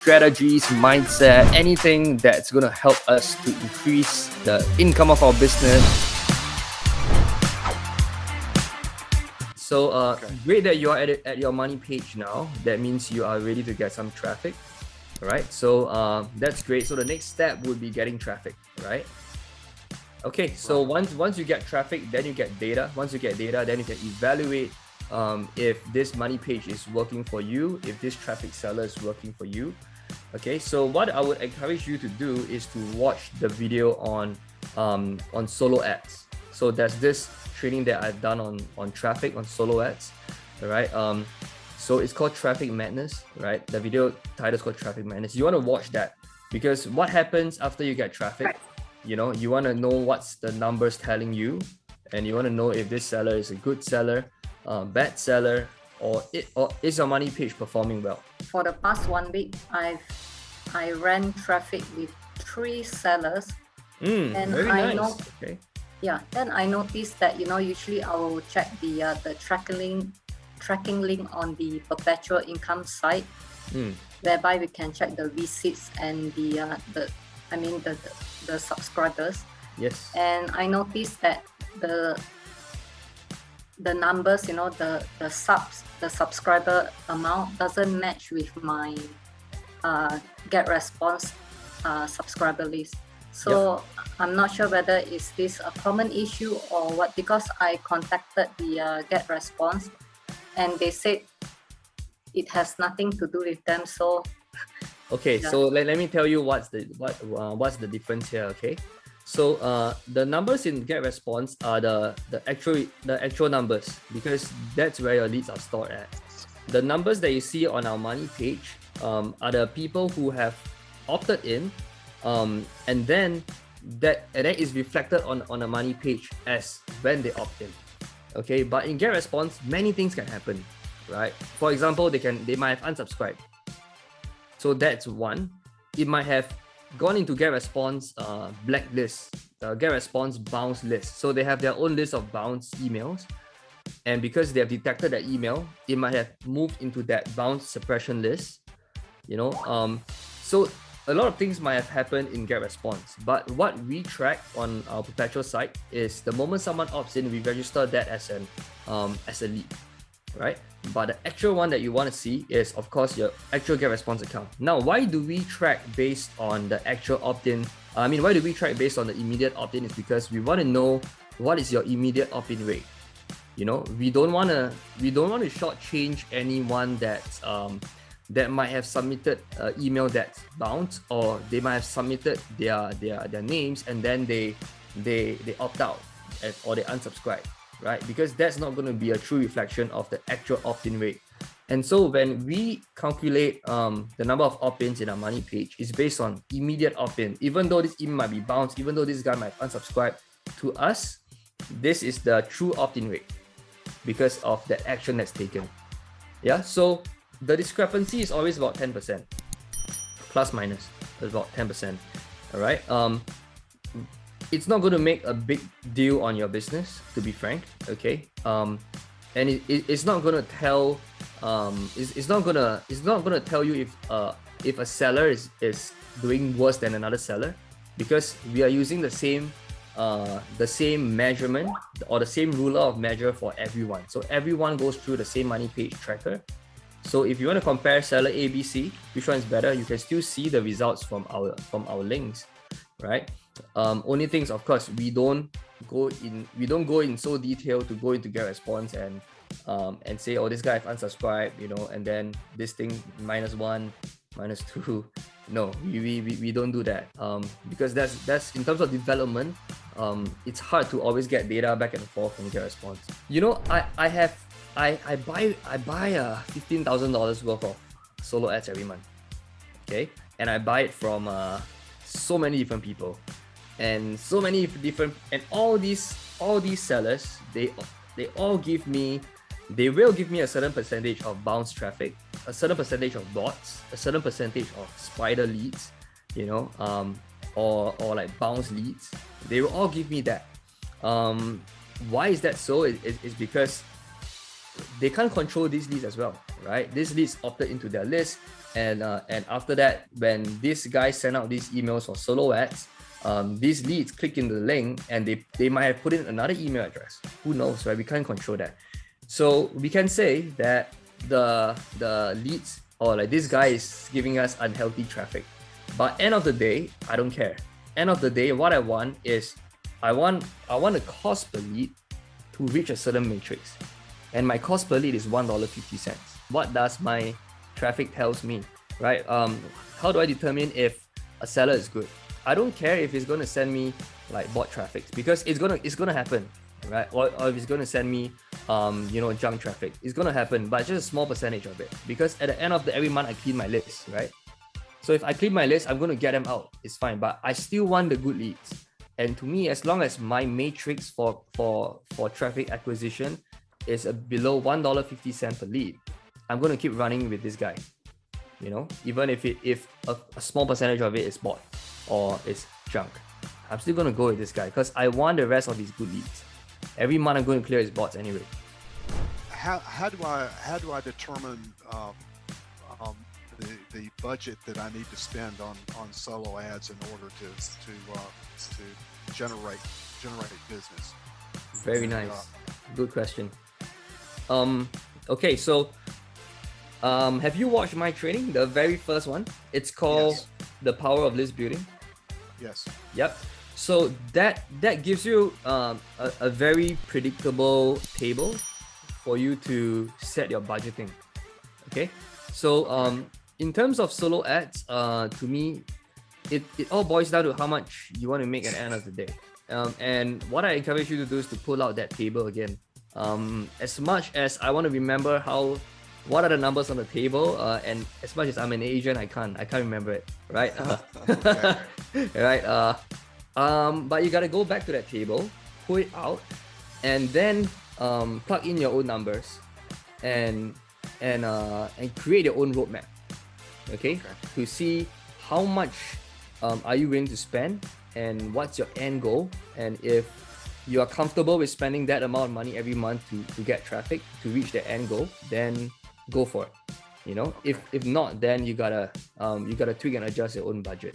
strategies, mindset, anything that's going to help us to increase the income of our business. So great that you are at your money page now. That means you are ready to get some traffic, right? So that's great. So the next step would be getting traffic, right? Okay, so once you get traffic, then you get data. Once you get data, then you can evaluate if this money page is working for you, if this traffic seller is working for you. Okay, so what I would encourage you to do is to watch the video on solo ads. So there's this training that I've done on traffic, on solo ads, all right? So it's called Traffic Madness, right? The video title is called Traffic Madness. You want to watch that because what happens after you get traffic, you know, you want to know what's the numbers telling you, and you want to know if this seller is a good seller, bad seller, or is your money page performing well. For the past 1 week, I ran traffic with 3 sellers, and very I nice. know, Okay. yeah. Then I noticed that usually I will check the tracking link on the perpetual income site, whereby we can check the receipts and the subscribers. Yes. And I noticed that the numbers, the subscriber amount doesn't match with my get response subscriber list. So I'm not sure whether is this a common issue or what, because I contacted the get response and they said it has nothing to do with them. So okay, so let me tell you what's the difference here. Okay, so the numbers in get response are the actual numbers, because that's where your leads are stored at. The numbers that you see on our money page are the people who have opted in, and then that is reflected on a money page as when they opt in. Okay, but in get response, many things can happen, right? For example, they might have unsubscribed. So that's one. It might have gone into get response blacklist, get response bounce list. So they have their own list of bounce emails, and because they have detected that email, it might have moved into that bounce suppression list. So a lot of things might have happened in get response. But what we track on our perpetual site is the moment someone opts in, we register that as a lead, right? But the actual one that you want to see is, of course, your actual get response account. Now, why do we track based on the actual opt-in? Why do we track based on the immediate opt-in? Is because we want to know what is your immediate opt-in rate. We don't want to shortchange anyone that might have submitted an email that's bounced, or they might have submitted their names and then they opt out or they unsubscribe, right? Because that's not going to be a true reflection of the actual opt-in rate. And so when we calculate the number of opt-ins in our money page, it's based on immediate opt-in. Even though this email might be bounced, even though this guy might unsubscribe, to us, this is the true opt-in rate because of the action that's taken. Yeah, so the discrepancy is always about 10%, plus minus, about 10%. All right. It's not going to make a big deal on your business, to be frank. Okay. And it's not going to tell. It's not gonna tell you if a seller is doing worse than another seller, because we are using the same measurement or the same ruler of measure for everyone. So everyone goes through the same money page tracker. So if you want to compare seller ABC, which one is better, you can still see the results from our links, right? Only things, of course, we don't go in so detail to go into get response and say, oh, this guy have unsubscribed, and then this thing -1, -2. No, we don't do that, because that's in terms of development. It's hard to always get data back and forth from get response. I buy $15,000 worth of solo ads every month, okay, and I buy it from so many different people, and all these sellers, they will give me a certain percentage of bounce traffic, a certain percentage of bots, a certain percentage of spider leads, or like bounce leads. They will all give me that. Why is that so? It's because they can't control these leads as well, right? These leads opted into their list, and after that, when these guys send out these emails for solo ads, these leads click into the link and they might have put in another email address. Who knows, right? We can't control that. So we can say that the leads, or like this guy is giving us unhealthy traffic. But end of the day, I don't care. End of the day, what I want is I want the cost per lead to reach a certain matrix. And my cost per lead is $1.50. What does my traffic tells me, right? How do I determine if a seller is good? I don't care if it's going to send me like bot traffic, because it's gonna happen, right? Or if it's going to send me junk traffic, it's going to happen, but just a small percentage of it, because at the end of every month I clean my list, right? So if I clean my list, I'm going to get them out, it's fine, but I still want the good leads. And to me, as long as my matrix for traffic acquisition is below $1.50 per lead, I'm going to keep running with this guy. Even if a small percentage of it is bot or is junk, I'm still going to go with this guy because I want the rest of these good leads. Every month I'm going to clear his bots anyway. How do I determine the budget that I need to spend on solo ads in order to generate business? Very nice. Good question. Okay, so have you watched my training, the very first one? It's called The Power of List Building. Yes. Yep. So that gives you a very predictable table for you to set your budgeting. Okay. So in terms of solo ads, to me, it all boils down to how much you want to make at the end of the day. And what I encourage you to do is to pull out that table again. As much as I want to remember what are the numbers on the table, and as much as I'm an agent, I can't remember it, right? Right. But you gotta go back to that table, pull it out, and then plug in your own numbers, and create your own roadmap. Okay? To see how much are you willing to spend, and what's your end goal, and if you are comfortable with spending that amount of money every month to get traffic to reach the end goal, then go for it. If not, then you gotta tweak and adjust your own budget.